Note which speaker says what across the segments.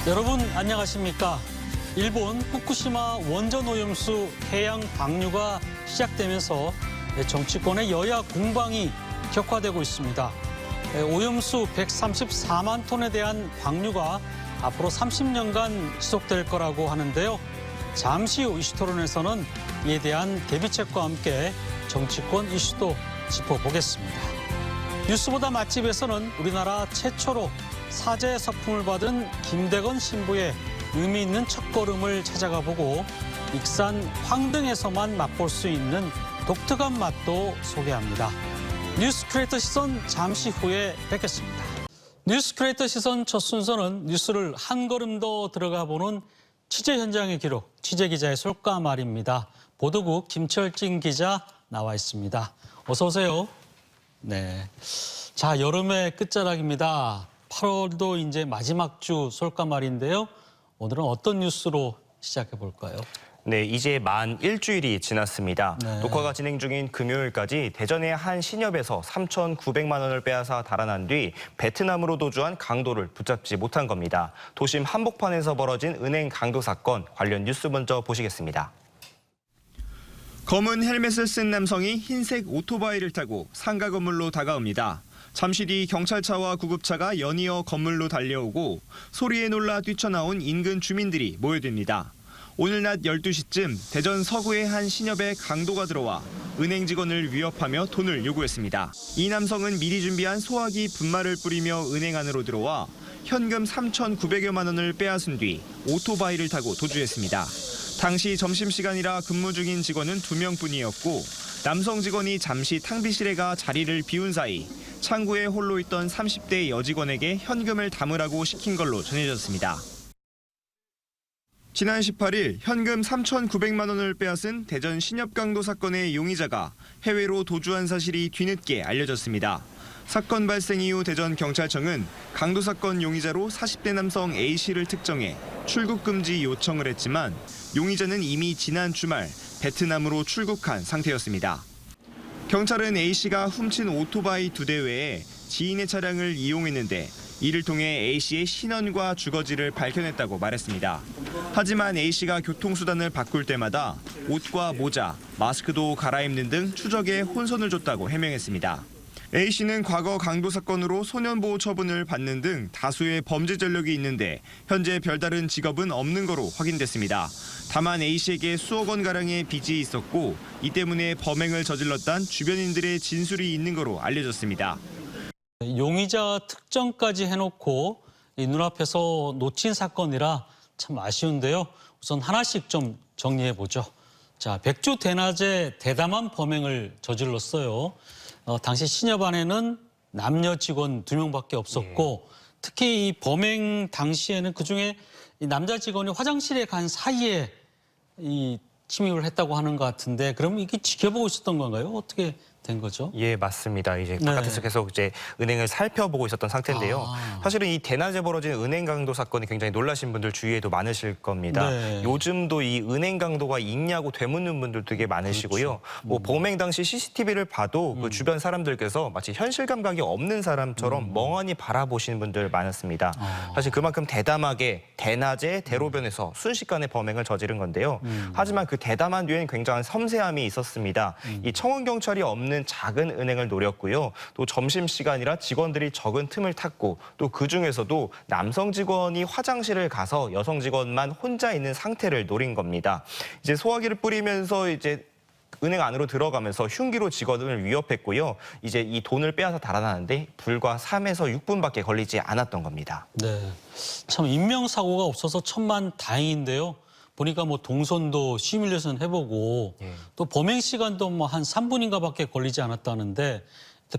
Speaker 1: 여러분 안녕하십니까? 일본 후쿠시마 원전 오염수 해양 방류가 시작되면서 정치권의 여야 공방이 격화되고 있습니다. 오염수 134만 톤에 대한 방류가 앞으로 30년간 지속될 거라고 하는데요. 잠시 후 이슈토론에서는 이에 대한 대비책과 함께 정치권 이슈도 짚어보겠습니다. 뉴스보다 맛집에서는 우리나라 최초로 사제 서품을 받은 김대건 신부의 의미 있는 첫걸음을 찾아가 보고 익산 황등에서만 맛볼 수 있는 독특한 맛도 소개합니다. 뉴스 크리에이터 시선 잠시 후에 뵙겠습니다. 뉴스 크리에이터 시선 첫 순서는 뉴스를 한 걸음 더 들어가 보는 취재 현장의 기록, 취재 기자의 솔까말입니다. 보도국 김철진 기자 나와 있습니다. 어서 오세요. 네. 자, 여름의 끝자락입니다. 8월도 이제 마지막 주 솔까말인데요. 오늘은 어떤 뉴스로 시작해 볼까요?
Speaker 2: 네, 이제 만 일주일이 지났습니다.
Speaker 1: 네.
Speaker 2: 녹화가 진행 중인 금요일까지 대전의 한 신협에서 3,900만 원을 빼앗아 달아난 뒤 베트남으로 도주한 강도를 붙잡지 못한 겁니다. 도심 한복판에서 벌어진 은행 강도 사건 관련 뉴스 먼저 보시겠습니다.
Speaker 3: 검은 헬멧을 쓴 남성이 흰색 오토바이를 타고 상가 건물로 다가옵니다. 잠시 뒤 경찰차와 구급차가 연이어 건물로 달려오고 소리에 놀라 뛰쳐나온 인근 주민들이 모여듭니다. 오늘 낮 12시쯤 대전 서구의 한 신협에 강도가 들어와 은행 직원을 위협하며 돈을 요구했습니다. 이 남성은 미리 준비한 소화기 분말을 뿌리며 은행 안으로 들어와 현금 3,900여만 원을 빼앗은 뒤 오토바이를 타고 도주했습니다. 당시 점심시간이라 근무 중인 직원은 2명뿐이었고 남성 직원이 잠시 탕비실에 가 자리를 비운 사이 창구에 홀로 있던 30대 여직원에게 현금을 담으라고 시킨 걸로 전해졌습니다. 지난 18일 현금 3,900만 원을 빼앗은 대전 신협강도 사건의 용의자가 해외로 도주한 사실이 뒤늦게 알려졌습니다. 사건 발생 이후 대전경찰청은 강도 사건 용의자로 40대 남성 A씨를 특정해 출국 금지 요청을 했지만 용의자는 이미 지난 주말 베트남으로 출국한 상태였습니다. 경찰은 A씨가 훔친 오토바이 2대 외에 지인의 차량을 이용했는데 이를 통해 A씨의 신원과 주거지를 밝혀냈다고 말했습니다. 하지만 A씨가 교통수단을 바꿀 때마다 옷과 모자, 마스크도 갈아입는 등 추적에 혼선을 줬다고 해명했습니다. A씨는 과거 강도 사건으로 소년보호 처분을 받는 등 다수의 범죄 전력이 있는데 현재 별다른 직업은 없는 거로 확인됐습니다. 다만 A씨에게 수억 원가량의 빚이 있었고 이 때문에 범행을 저질렀다는 주변인들의 진술이 있는 거로 알려졌습니다.
Speaker 1: 용의자 특정까지 해놓고 이 눈앞에서 놓친 사건이라 참 아쉬운데요. 우선 하나씩 좀 정리해 보죠. 자, 백주 대낮에 대담한 범행을 저질렀어요. 당시 신협 안에는 남녀 직원 2명밖에 없었고 특히 이 범행 당시에는 그중에 이 남자 직원이 화장실에 간 사이에 이 침입을 했다고 하는 것 같은데 그러면 이게 지켜보고 있었던 건가요? 어떻게 된 거죠?
Speaker 2: 예, 맞습니다. 이제 바깥에서 계속 이제 은행을 살펴보고 있었던 상태인데요. 사실은 이 대낮에 벌어진 은행 강도 사건이 굉장히 놀라신 분들 주위에도 많으실 겁니다.
Speaker 1: 네.
Speaker 2: 요즘도 이 은행 강도가 있냐고 되묻는 분들 되게 많으시고요. 뭐 범행 당시 CCTV를 봐도 그 주변 사람들께서 마치 현실 감각이 없는 사람처럼 멍하니 바라보시는 분들 많았습니다. 사실 그만큼 대담하게 대낮에 대로변에서 순식간에 범행을 저지른 건데요. 하지만 그 대담한 뒤에는 굉장한 섬세함이 있었습니다. 이 청원경찰이 없는 작은 은행을 노렸고요. 또 점심시간이라 직원들이 적은 틈을 탔고 또 그중에서도 남성 직원이 화장실을 가서 여성 직원만 혼자 있는 상태를 노린 겁니다. 이제 소화기를 뿌리면서 이제 은행 안으로 들어가면서 흉기로 직원을 위협했고요. 이제 이 돈을 빼앗아 달아나는데 불과 3에서 6분밖에 걸리지 않았던 겁니다.
Speaker 1: 네, 참 인명사고가 없어서 천만 다행인데요. 보니까 뭐 동선도 시뮬레이션 해보고 또 범행 시간도 뭐 한 3분인가밖에 걸리지 않았다는데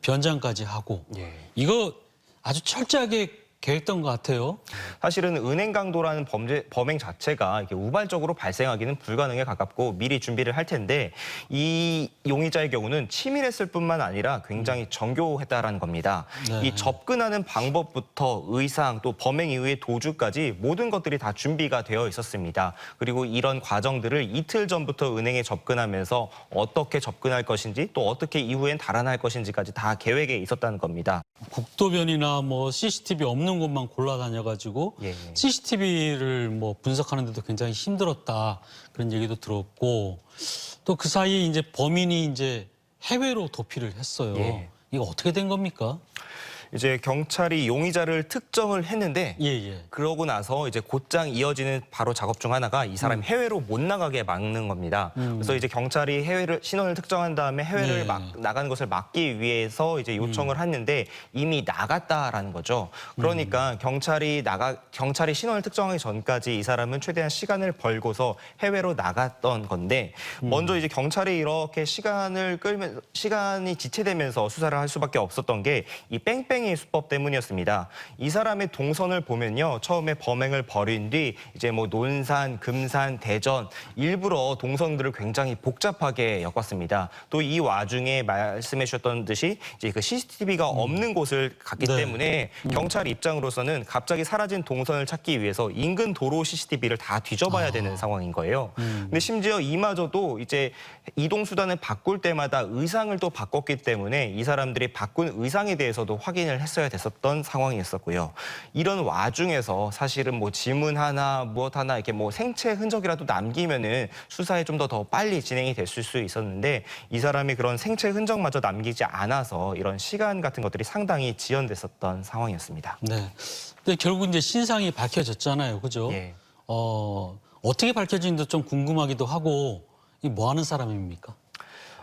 Speaker 1: 변장까지 하고 이거 아주 철저하게 계획된 것 같아요.
Speaker 2: 사실은 은행 강도라는 범행 자체가 이렇게 우발적으로 발생하기는 불가능에 가깝고 미리 준비를 할 텐데 이 용의자의 경우는 치밀했을 뿐만 아니라 굉장히 정교했다라는 겁니다.
Speaker 1: 네.
Speaker 2: 이 접근하는 방법부터 의상 또 범행 이후의 도주까지 모든 것들이 다 준비가 되어 있었습니다. 그리고 이런 과정들을 이틀 전부터 은행에 접근하면서 어떻게 접근할 것인지 또 어떻게 이후엔 달아날 것인지까지 다 계획에 있었다는 겁니다.
Speaker 1: 국도변이나 뭐 CCTV 없는 없는 곳만 골라다녀가지고
Speaker 2: 예.
Speaker 1: CCTV를 뭐 분석하는데도 굉장히 힘들었다 그런 얘기도 들었고 또 그 사이에 이제 범인이 이제 해외로 도피를 했어요.
Speaker 2: 예.
Speaker 1: 이거 어떻게 된 겁니까?
Speaker 2: 이제 경찰이 용의자를 특정을 했는데
Speaker 1: 예.
Speaker 2: 그러고 나서 이제 곧장 이어지는 바로 작업 중 하나가 이 사람이 해외로 못 나가게 막는 겁니다. 그래서 이제 경찰이 해외를 신원을 특정한 다음에 해외를
Speaker 1: 네.
Speaker 2: 나가는 것을 막기 위해서 이제 요청을 했는데 이미 나갔다라는 거죠. 그러니까 경찰이 신원을 특정하기 전까지 이 사람은 최대한 시간을 벌고서 해외로 나갔던 건데 먼저 이제 경찰이 이렇게 시간이 지체되면서 수사를 할 수밖에 없었던 게 이 뺑뺑이 수법 때문이었습니다. 이 사람의 동선을 보면요. 처음에 범행을 벌인 뒤 이제 뭐 논산, 금산, 대전 일부러 동선들을 굉장히 복잡하게 엮었습니다. 또 이 와중에 말씀해 주셨던 듯이 이제 그 CCTV가 없는 곳을 갔기
Speaker 1: 네.
Speaker 2: 때문에 경찰 입장으로서는 갑자기 사라진 동선을 찾기 위해서 인근 도로 CCTV를 다 뒤져봐야 되는 상황인 거예요. 근데 심지어 이마저도 이제 이동 수단을 바꿀 때마다 의상을 또 바꿨기 때문에 이 사람들이 바꾼 의상에 대해서도 확인을 했어야 됐었던 상황이었었고요. 이런 와중에서 사실은 뭐 지문 하나 무엇 하나 이렇게 뭐 생체 흔적이라도 남기면은 수사에 좀 더 빨리 진행이 됐을 수 있었는데 이 사람이 그런 생체 흔적마저 남기지 않아서 이런 시간 같은 것들이 상당히 지연됐었던 상황이었습니다.
Speaker 1: 네. 근데 결국 이제 신상이 밝혀졌잖아요. 그죠?
Speaker 2: 예.
Speaker 1: 어떻게 밝혀진지도 좀 궁금하기도 하고 이 뭐 하는 사람입니까?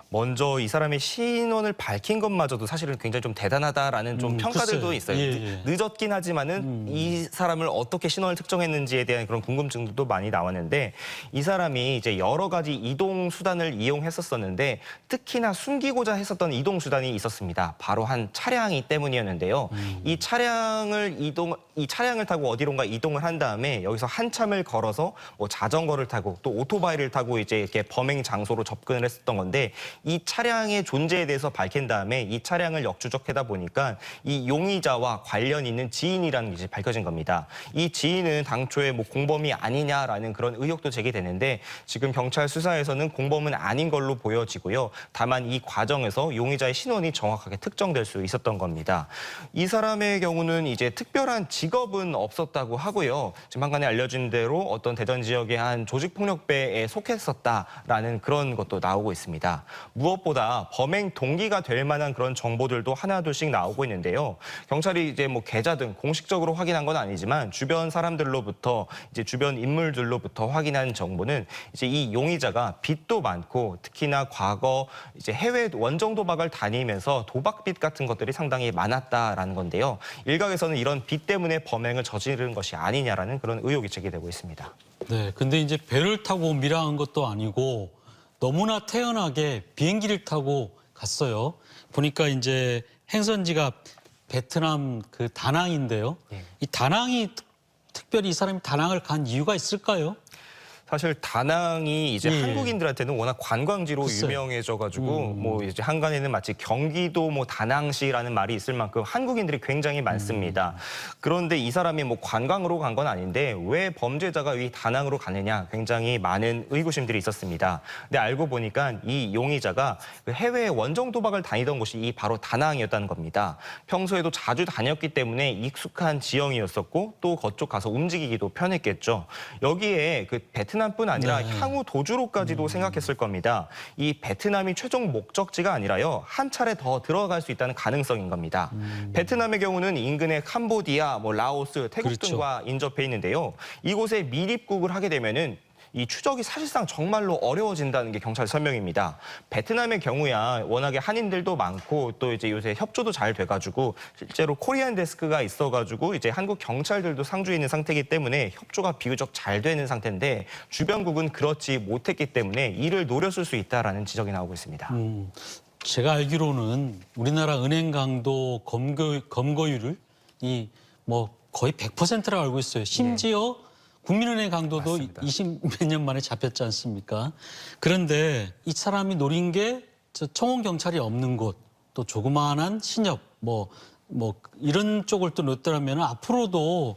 Speaker 2: 먼저 이 사람의 신원을 밝힌 것마저도 사실은 굉장히 좀 대단하다라는 좀 평가들도
Speaker 1: 글쎄요.
Speaker 2: 있어요.
Speaker 1: 예.
Speaker 2: 늦었긴 하지만은 이 사람을 어떻게 신원을 특정했는지에 대한 그런 궁금증도 많이 나왔는데 이 사람이 이제 여러 가지 이동 수단을 이용했었었는데 특히나 숨기고자 했었던 이동 수단이 있었습니다. 바로 한 차량이 때문이었는데요. 이 차량을 타고 어디론가 이동을 한 다음에 여기서 한참을 걸어서 뭐 자전거를 타고 또 오토바이를 타고 이제 이렇게 범행 장소로 접근을 했었던 건데 이 차량의 존재에 대해서 밝힌 다음에 이 차량을 역추적하다 보니까 이 용의자와 관련 있는 지인이라는 게 이제 밝혀진 겁니다. 이 지인은 당초에 뭐 공범이 아니냐라는 그런 의혹도 제기되는데 지금 경찰 수사에서는 공범은 아닌 걸로 보여지고요. 다만 이 과정에서 용의자의 신원이 정확하게 특정될 수 있었던 겁니다. 이 사람의 경우는 이제 특별한 직업은 없었다고 하고요. 지금 방간에 알려진 대로 어떤 대전 지역의 한 조직폭력배에 속했었다라는 그런 것도 나오고 있습니다. 무엇보다 범행 동기가 될 만한 그런 정보들도 하나둘씩 나오고 있는데요. 경찰이 이제 뭐 계좌 등 공식적으로 확인한 건 아니지만 주변 사람들로부터 이제 주변 인물들로부터 확인한 정보는 이제 이 용의자가 빚도 많고 특히나 과거 이제 해외 원정 도박을 다니면서 도박빚 같은 것들이 상당히 많았다라는 건데요. 일각에서는 이런 빚 때문에 범행을 저지른 것이 아니냐라는 그런 의혹이 제기되고 있습니다.
Speaker 1: 네. 근데 이제 배를 타고 밀항한 것도 아니고 너무나 태연하게 비행기를 타고 갔어요. 보니까 이제 행선지가 베트남 그 다낭인데요. 이 다낭이 특별히 이 사람이 다낭을 간 이유가 있을까요?
Speaker 2: 사실 다낭이 이제
Speaker 1: 예.
Speaker 2: 한국인들한테는 워낙 관광지로
Speaker 1: 글쎄요.
Speaker 2: 유명해져가지고 뭐 이제 한간에는 마치 경기도 뭐 다낭시라는 말이 있을 만큼 한국인들이 굉장히 많습니다. 그런데 이 사람이 뭐 관광으로 간 건 아닌데 왜 범죄자가 이 다낭으로 가느냐 굉장히 많은 의구심들이 있었습니다. 근데 알고 보니까 이 용의자가 그 해외 원정 도박을 다니던 곳이 이 바로 다낭이었다는 겁니다. 평소에도 자주 다녔기 때문에 익숙한 지형이었었고 또 그쪽 가서 움직이기도 편했겠죠. 여기에 그 베트남뿐 아니라
Speaker 1: 네.
Speaker 2: 향후 도주로까지도 생각했을 겁니다. 이 베트남이 최종 목적지가 아니라요. 한 차례 더 들어갈 수 있다는 가능성인 겁니다. 베트남의 경우는 인근의 캄보디아, 뭐 라오스, 태국
Speaker 1: 그렇죠.
Speaker 2: 등과 인접해 있는데요. 이곳에 밀입국을 하게 되면은 이 추적이 사실상 정말로 어려워진다는 게 경찰 설명입니다. 베트남의 경우야 워낙에 한인들도 많고 또 이제 요새 협조도 잘 돼가지고 실제로 코리안 데스크가 있어가지고 이제 한국 경찰들도 상주해 있는 상태이기 때문에 협조가 비교적 잘 되는 상태인데 주변국은 그렇지 못했기 때문에 이를 노렸을 수 있다라는 지적이 나오고 있습니다.
Speaker 1: 제가 알기로는 우리나라 은행 강도 검거율을 이 뭐 거의 100%라고 알고 있어요. 심지어 국민은행 강도도
Speaker 2: 맞습니다.
Speaker 1: 20 몇 년 만에 잡혔지 않습니까? 그런데 이 사람이 노린 게 청원 경찰이 없는 곳, 또 조그마한 신협, 뭐 이런 쪽을 또 놓더라면 앞으로도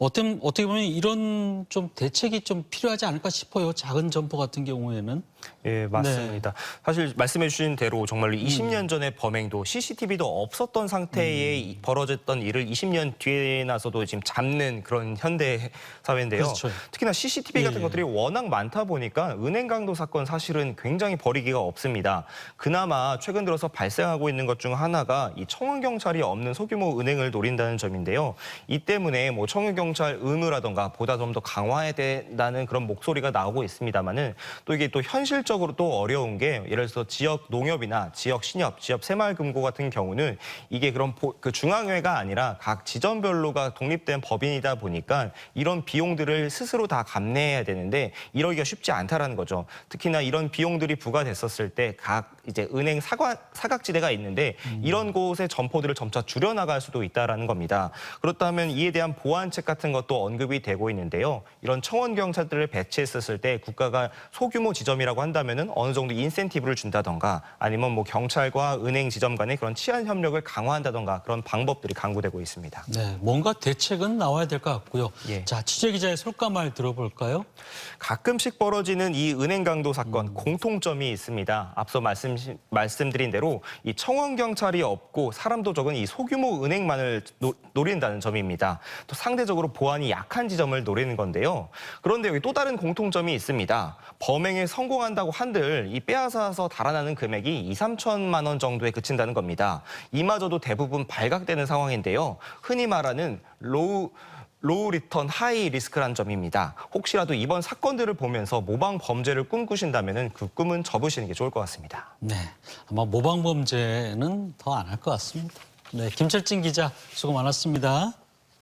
Speaker 1: 어떻게 보면 이런 좀 대책이 좀 필요하지 않을까 싶어요. 작은 점포 같은 경우에는.
Speaker 2: 예, 맞습니다. 사실 말씀해 주신 대로 정말로 20년 전의 범행도 CCTV도 없었던 상태에 벌어졌던 일을 20년 뒤에 나서도 지금 잡는 그런 현대 사회인데요.
Speaker 1: 그렇죠.
Speaker 2: 특히나 CCTV 같은
Speaker 1: 예.
Speaker 2: 것들이 워낙 많다 보니까 은행 강도 사건 사실은 굉장히 버리기가 없습니다. 그나마 최근 들어서 발생하고 있는 것 중 하나가 이 청원 경찰이 없는 소규모 은행을 노린다는 점인데요. 이 때문에 뭐 청원 경찰 의무라던가 보다 좀 더 강화해야 된다는 그런 목소리가 나오고 있습니다만은 또 이게 또 현실적으로 또 어려운 게 예를 들어서 지역 농협이나 지역 신협, 지역 새마을금고 같은 경우는 이게 그런 그 중앙회가 아니라 각 지점별로가 독립된 법인이다 보니까 이런 비용들을 스스로 다 감내해야 되는데 이러기가 쉽지 않다라는 거죠. 특히나 이런 비용들이 부과됐었을 때 각 이제 은행 사각지대가 있는데 이런 곳의 점포들을 점차 줄여나갈 수도 있다라는 겁니다. 그렇다면 이에 대한 보완책 같은 것도 언급이 되고 있는데요. 이런 청원 경찰들을 배치했었을 때 국가가 소규모 지점이라고 한다면은 어느 정도 인센티브를 준다던가 아니면 뭐 경찰과 은행 지점 간의 그런 치안 협력을 강화한다던가 그런 방법들이 강구되고 있습니다.
Speaker 1: 네, 뭔가 대책은 나와야 될 것 같고요.
Speaker 2: 예.
Speaker 1: 자, 취재 기자의 솔까말 들어볼까요?
Speaker 2: 가끔씩 벌어지는 이 은행 강도 사건 공통점이 있습니다. 앞서 말씀드린 대로 이 청원 경찰이 없고 사람도 적은 이 소규모 은행만을 노린다는 점입니다. 또 상대적으로 보안이 약한 지점을 노리는 건데요. 그런데 여기 또 다른 공통점이 있습니다. 범행에 성공한다고 한들 이 빼앗아서 달아나는 금액이 2, 3천만 원 정도에 그친다는 겁니다. 이마저도 대부분 발각되는 상황인데요. 흔히 말하는 로우 리턴 하이 리스크란 점입니다. 혹시라도 이번 사건들을 보면서 모방 범죄를 꿈꾸신다면 그 꿈은 접으시는 게 좋을 것 같습니다.
Speaker 1: 네, 아마 모방 범죄는 더 안 할 것 같습니다. 네, 김철진 기자 수고 많았습니다.